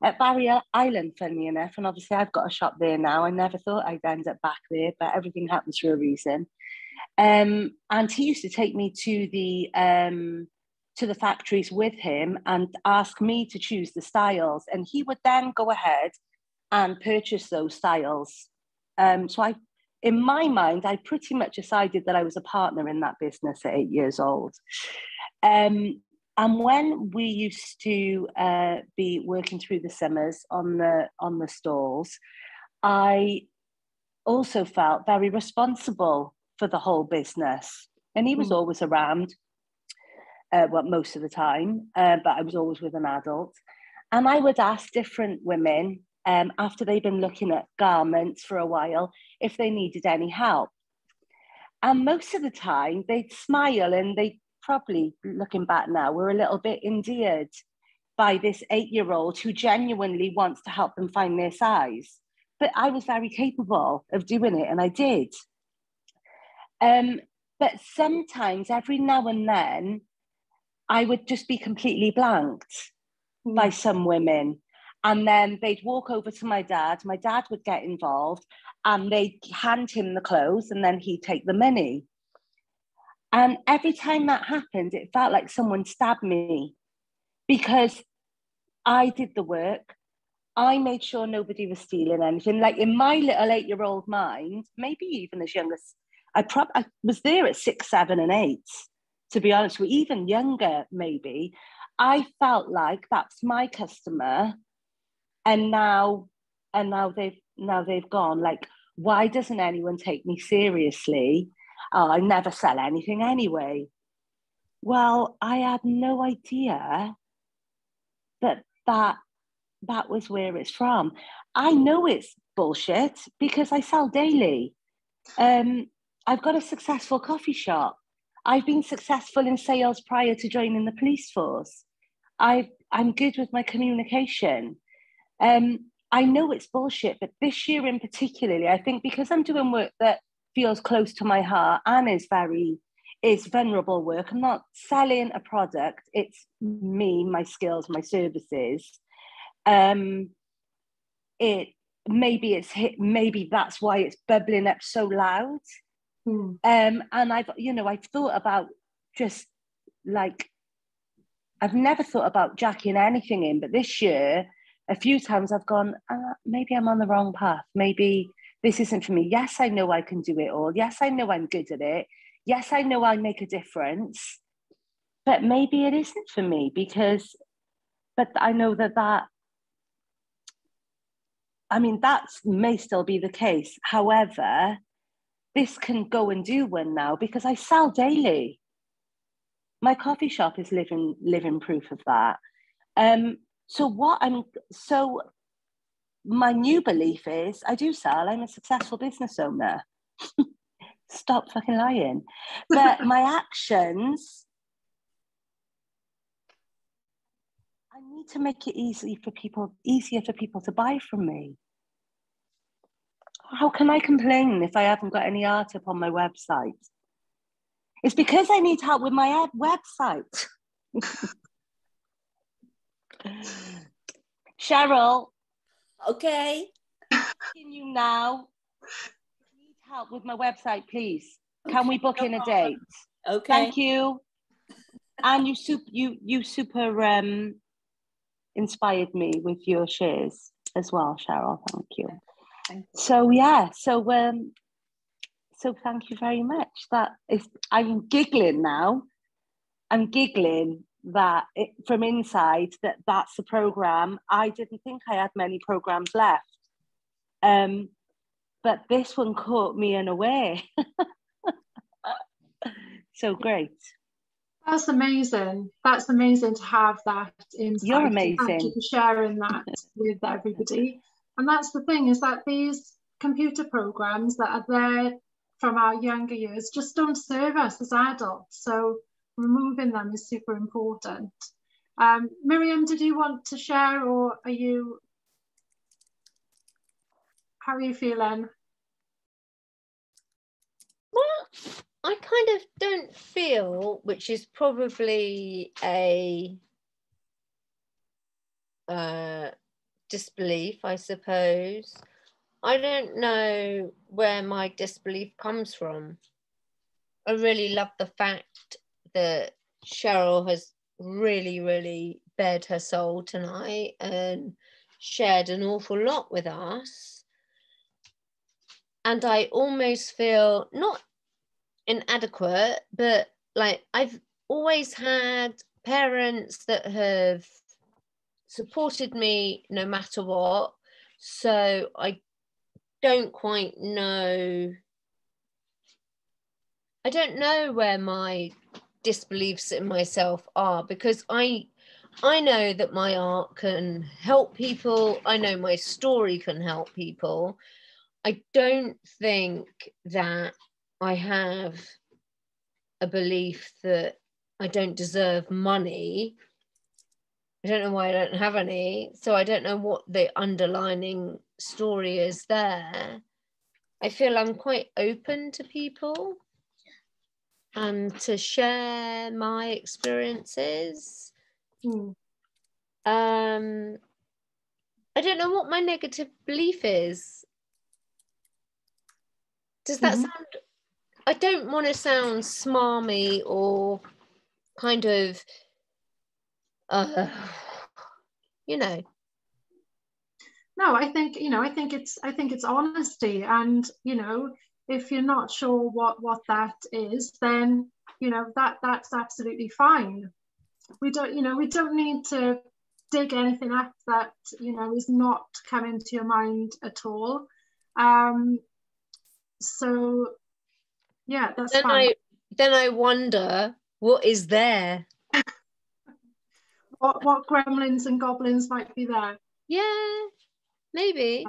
S4: at Barrier Island, funny enough, and obviously I've got a shop there now. I never thought I'd end up back there, but everything happens for a reason. And he used to take me to the factories with him and ask me to choose the styles, and he would then go ahead and purchase those styles. So in my mind, I pretty much decided that I was a partner in that business at 8 years old. And when we used to be working through the summers on the stalls, I also felt very responsible for the whole business. And he was always around, most of the time, but I was always with an adult. And I would ask different women, after they'd been looking at garments for a while, if they needed any help. And most of the time they'd smile, and they probably, looking back now, were a little bit endeared by this 8-year-old who genuinely wants to help them find their size. But I was very capable of doing it, and I did. But sometimes, every now and then, I would just be completely blanked by some women. And then they'd walk over to my dad would get involved, and they'd hand him the clothes, and then he'd take the money. And every time that happened, it felt like someone stabbed me, because I did the work. I made sure nobody was stealing anything. Like, in my little 8-year-old mind, maybe even as young as, I was there at 6, 7 and 8, to be honest with you, even younger maybe. I felt like that's my customer, and now they've gone. Like, why doesn't anyone take me seriously? Oh, I never sell anything anyway. Well, I had no idea that was where it's from. I know it's bullshit because I sell daily. I've got a successful coffee shop. I've been successful in sales prior to joining the police force. I'm good with my communication. I know it's bullshit, but this year in particularly, I think because I'm doing work that feels close to my heart and is vulnerable work. I'm not selling a product. It's me, my skills, my services. Maybe that's why it's bubbling up so loud. And I've thought about just like I've never thought about jacking anything in, but this year, a few times I've gone, maybe I'm on the wrong path. Maybe this isn't for me. Yes, I know I can do it all. Yes, I know I'm good at it. Yes, I know I make a difference. But maybe it isn't for me but I know that may still be the case. However, this can go and do one now because I sell daily. My coffee shop is living proof of that. So my new belief is I do sell. I'm a successful business owner. Stop fucking lying. But my actions, I need to make it easier for people to buy from me. How can I complain if I haven't got any art up on my website? It's because I need help with my website. Cheryl.
S1: Okay.
S4: Continue now. I need help with my website, please. Can we book in a date?
S1: Okay.
S4: Thank you. And you super inspired me with your shares as well, Cheryl. Thank you.
S1: Thank you.
S4: So yeah, so thank you very much. I'm giggling now. I'm giggling from inside that's the program. I didn't think I had many programs left, but this one caught me in a way. So great.
S2: That's amazing. That's amazing to have that insight.
S4: You're amazing.
S2: Thank you for sharing that with everybody. And that's the thing, is that these computer programs that are there from our younger years just don't serve us as adults. So removing them is super important. Miriam, did you want to share, or how are you feeling?
S6: Well, I kind of don't feel, which is probably a disbelief, I suppose. I don't know where my disbelief comes from. I really love the fact that Cheryl has really, really bared her soul tonight and shared an awful lot with us. And I almost feel not inadequate, but like I've always had parents that have supported me no matter what. So I don't quite know. I don't know where my disbeliefs in myself are, because I know that my art can help people. I know my story can help people. I don't think that I have a belief that I don't deserve money. I don't know why I don't have any. So I don't know what the underlining story is there. I feel I'm quite open to people and to share my experiences. I don't know what my negative belief is. Does that sound... I don't want to sound smarmy or kind of, you know.
S2: No, I think it's honesty, and if you're not sure what that is, then that's absolutely fine. We don't need to dig anything up that is not coming to your mind at all. So yeah, that's fine.
S6: Then I wonder what is there.
S2: what gremlins and goblins might be there.
S6: Yeah, maybe.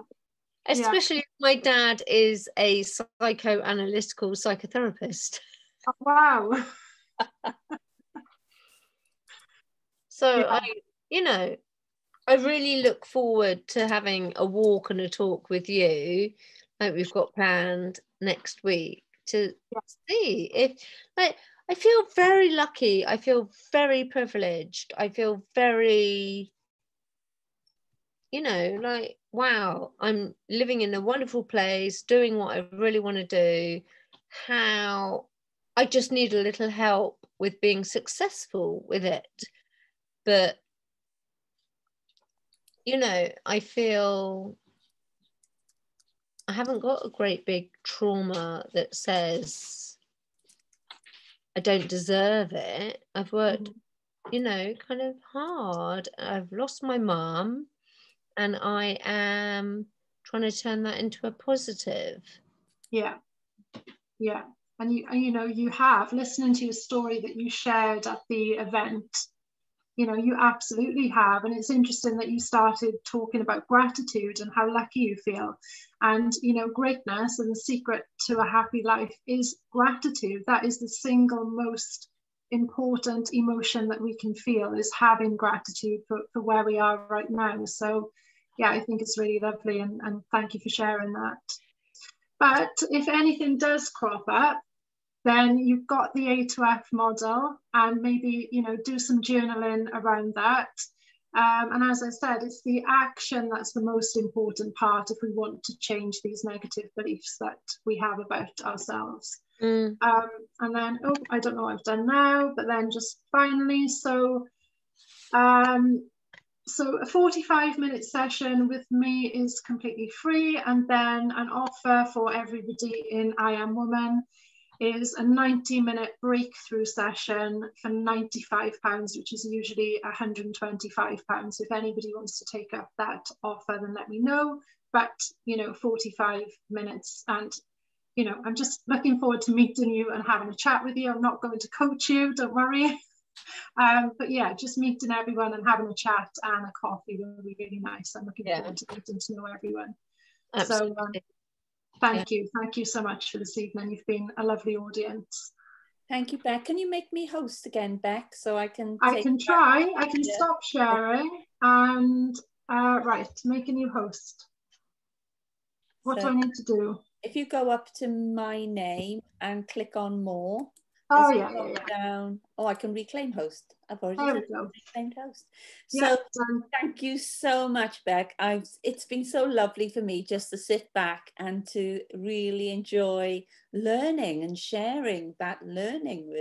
S6: Especially if my dad is a psychoanalytical psychotherapist.
S2: Oh, wow.
S6: So I really look forward to having a walk and a talk with you, like we've got planned next week, to see if, like, I feel very lucky. I feel very privileged. I feel very, like, wow, I'm living in a wonderful place, doing what I really want to do. How I just need a little help with being successful with it. But, you know, I feel I haven't got a great big trauma that says I don't deserve it. I've worked, you know, kind of hard. I've lost my mum, and I am trying to turn that into a positive.
S2: Yeah. And you know, you have, listening to your story that you shared at the event, you know, you absolutely have. And it's interesting that you started talking about gratitude and how lucky you feel. And, you know, greatness and the secret to a happy life is gratitude. That is the single most important emotion that we can feel, is having gratitude for where we are right now. So yeah, I think it's really lovely, and thank you for sharing that. But if anything does crop up, then you've got the A to F model, and maybe, you know, do some journaling around that. And as I said, it's the action that's the most important part if we want to change these negative beliefs that we have about ourselves. And then, oh, I don't know what I've done now, but then just finally, so a 45-minute session with me is completely free, and then an offer for everybody in I Am Woman is a 90-minute breakthrough session for £95, which is usually £125. If anybody wants to take up that offer, then let me know. But, you know, 45 minutes, and, you know, I'm just looking forward to meeting you and having a chat with you. I'm not going to coach you, don't worry. But yeah, just meeting everyone and having a chat and a coffee will be really nice. I'm looking forward to getting to know everyone. Absolutely. So thank you so much for this evening. You've been a lovely audience.
S1: Thank you, Bec. Can you make me host again, Bec, so I can
S2: try. I can stop sharing, and right, making you host. What do I need to do?
S1: If you go up to my name and click on more.
S2: Oh yeah.
S1: Down. Oh, I can reclaim host. I've already reclaimed host. So
S2: yeah,
S1: thank you so much, Bec. It's been so lovely for me just to sit back and to really enjoy learning and sharing that learning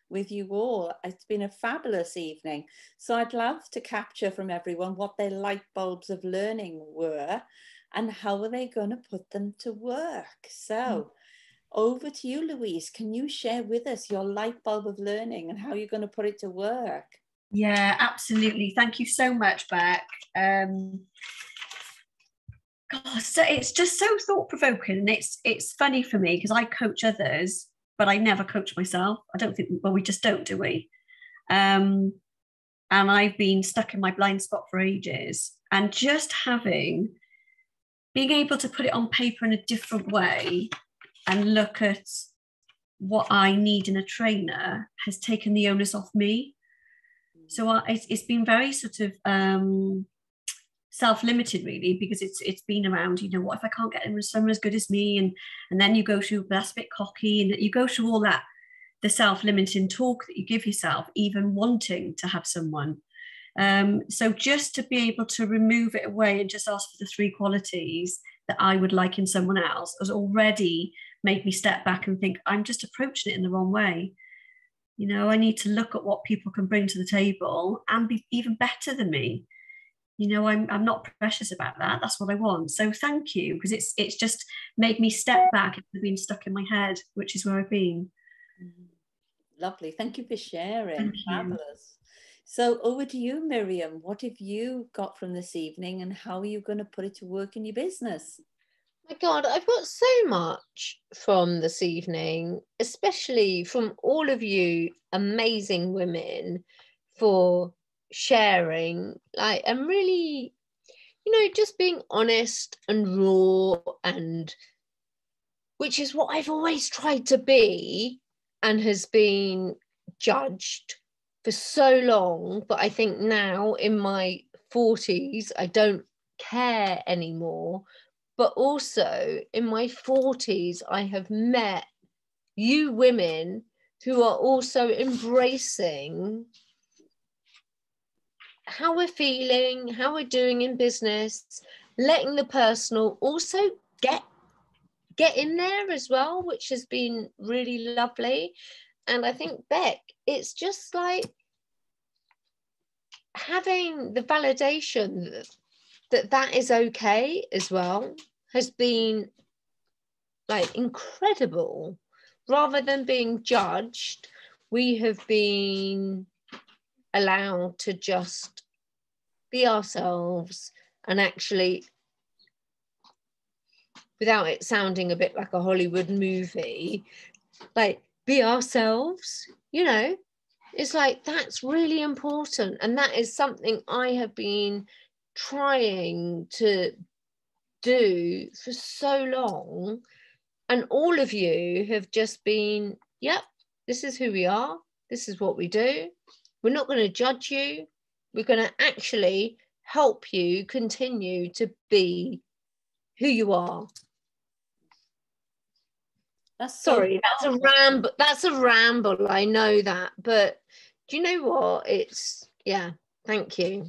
S1: with you all. It's been a fabulous evening. So I'd love to capture from everyone what their light bulbs of learning were and how are they going to put them to work. So over to you, Louise. Can you share with us your light bulb of learning and how you're going to put it to work?
S3: Yeah, absolutely. Thank you so much, Bec. So it's just so thought-provoking, and it's funny for me because I coach others, but I never coach myself. I don't think, well, we just don't, do we? And I've been stuck in my blind spot for ages, and just being able to put it on paper in a different way and look at what I need in a trainer has taken the onus off me. So it's been very sort of self-limited, really, because it's been around, you know, what if I can't get someone as good as me? And then you go through, that's a bit cocky, and you go through all that, the self-limiting talk that you give yourself, even wanting to have someone. So just to be able to remove it away and just ask for the 3 qualities that I would like in someone else has already made me step back and think, I'm just approaching it in the wrong way. You know, I need to look at what people can bring to the table and be even better than me. You know, I'm not precious about that. That's what I want. So thank you, because it's just made me step back and been stuck in my head, which is where I've been.
S1: Lovely. Thank you for sharing.
S3: Thank you.
S1: Fabulous. So over to you, Miriam. What have you got from this evening, and how are you going to put it to work in your business?
S6: My God, I've got so much from this evening, especially from all of you amazing women for sharing, like, and really, you know, just being honest and raw, and which is what I've always tried to be and has been judged for so long. But I think now in my 40s, I don't care anymore. But also in my 40s, I have met you women who are also embracing how we're feeling, how we're doing in business, letting the personal also get in there as well, which has been really lovely. And I think, Bec, it's just like having the validation that is okay as well has been like incredible. Rather than being judged, we have been allowed to just be ourselves, and actually, without it sounding a bit like a Hollywood movie, like be ourselves, you know. It's like, that's really important. And that is something I have been trying to do for so long. And all of you have just been, yep, this is who we are. This is what we do. We're not going to judge you. We're going to actually help you continue to be who you are.
S1: That's so
S6: Sorry, that's a ramble. That's a ramble. I know that, but do you know what? It's, yeah. Thank you.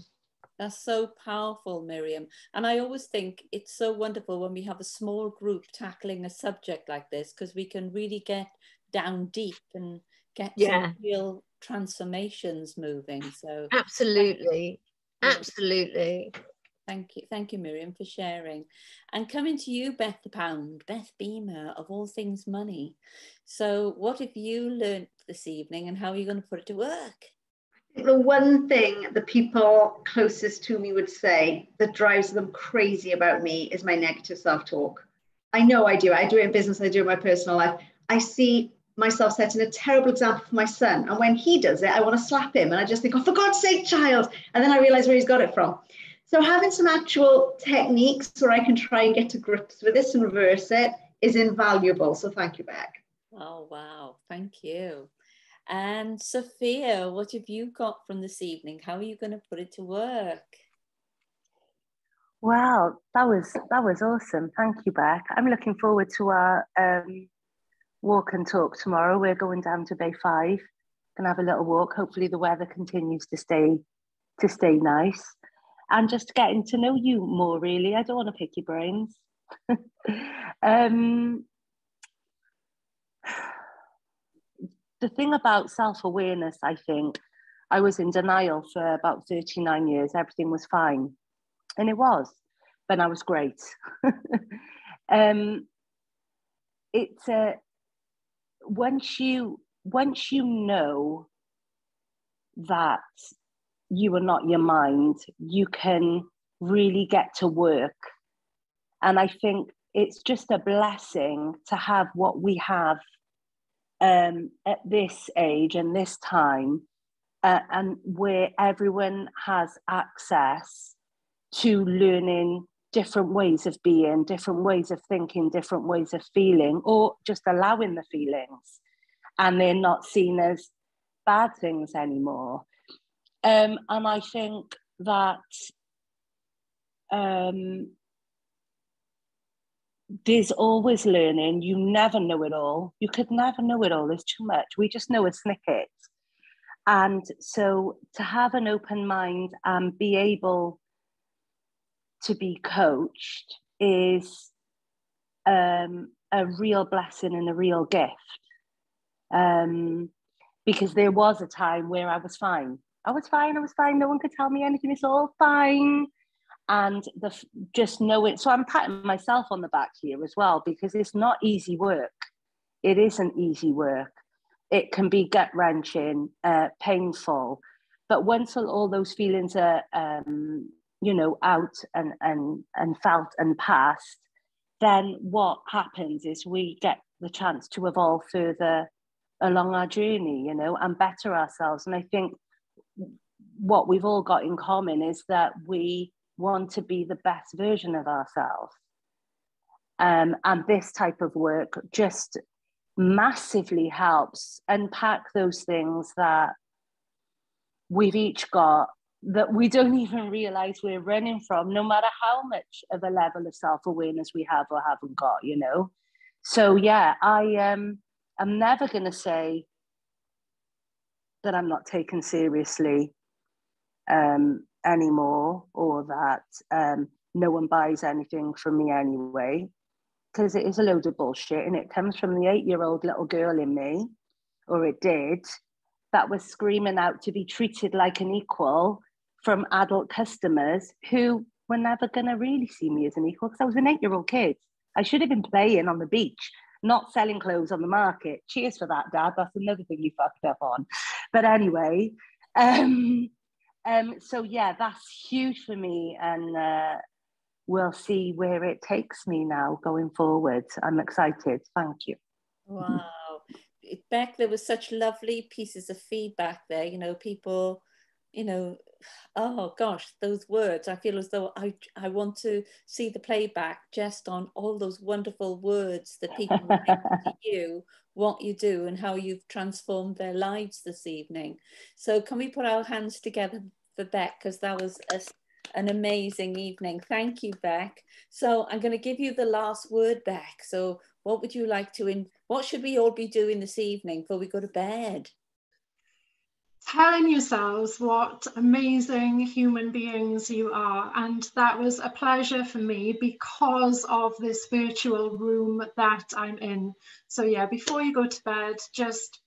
S1: That's so powerful, Miriam. And I always think it's so wonderful when we have a small group tackling a subject like this, because we can really get down deep and get some real transformations moving. So
S6: absolutely, absolutely.
S1: Thank you, Miriam, for sharing. And coming to you, Beth the Pound, Beth Beamer, of all things money. So what have you learnt this evening, and how are you going to put it to work?
S5: The one thing the people closest to me would say that drives them crazy about me is my negative self-talk. I know I do. I do it in business, I do it in my personal life. I see myself setting a terrible example for my son. And when he does it, I want to slap him. And I just think, oh, for God's sake, child. And then I realize where he's got it from. So having some actual techniques where I can try and get to grips with this and reverse it is invaluable. So thank you, Bec.
S1: Oh, wow. Thank you. And Sophia, what have you got from this evening? How are you going to put it to work?
S4: Well, that was awesome. Thank you, Bec. I'm looking forward to our walk and talk tomorrow. We're going down to Bay 5 and have a little walk. Hopefully the weather continues to stay nice. And just getting to know you more, really. I don't want to pick your brains. The thing about self-awareness, I think, I was in denial for about 39 years. Everything was fine. And it was, but I was great. It's once you know that you are not your mind, you can really get to work. And I think it's just a blessing to have what we have at this age and this time, and where everyone has access to learning different ways of being, different ways of thinking, different ways of feeling, or just allowing the feelings. And they're not seen as bad things anymore. And I think that there's always learning. You never know it all. You could never know it all. There's too much. We just know a snippet. And so to have an open mind and be able to be coached is a real blessing and a real gift. Because there was a time where I was fine. I was fine. No one could tell me anything. It's all fine. And just know it. So I'm patting myself on the back here as well, because it's not easy work. It isn't easy work. It can be gut-wrenching, painful. But once all those feelings are, out and felt and past, then what happens is we get the chance to evolve further along our journey, and better ourselves. And I think what we've all got in common is that we want to be the best version of ourselves. And this type of work just massively helps unpack those things that we've each got that we don't even realize we're running from, no matter how much of a level of self-awareness we have or haven't got, So yeah, I'm never going to say that I'm not taken seriously anymore, or that no one buys anything from me anyway, because it is a load of bullshit, and it comes from the 8-year-old little girl in me, or it did, that was screaming out to be treated like an equal from adult customers who were never going to really see me as an equal, because I was an 8-year-old kid. I should have been playing on the beach, not selling clothes on the market. Cheers for that, Dad. That's another thing you fucked up on. But anyway, so yeah, that's huge for me, and we'll see where it takes me now going forward. I'm excited. Thank you.
S1: Wow. Bec, there was such lovely pieces of feedback there. You know, people, you know, oh gosh, those words. I feel as though I want to see the playback just on all those wonderful words that people say to you, what you do and how you've transformed their lives this evening. So can we put our hands together for Bec, because that was an amazing evening. Thank you, Bec. So I'm going to give you the last word, Bec. So what would you like to, what should we all be doing this evening before we go to bed?
S2: Telling yourselves what amazing human beings you are. And that was a pleasure for me because of this virtual room that I'm in. So yeah, before you go to bed, just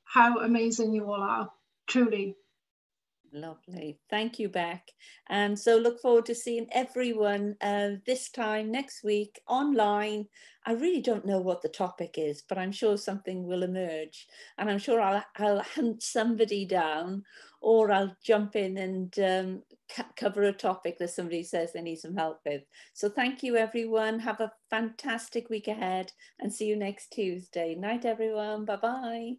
S2: how amazing you all are, truly.
S1: Lovely. Thank you, Bec. And so look forward to seeing everyone this time next week online. I really don't know what the topic is, but I'm sure something will emerge. And I'm sure I'll hunt somebody down, or I'll jump in and cover a topic that somebody says they need some help with. So thank you, everyone. Have a fantastic week ahead and see you next Tuesday. Night, everyone. Bye-bye.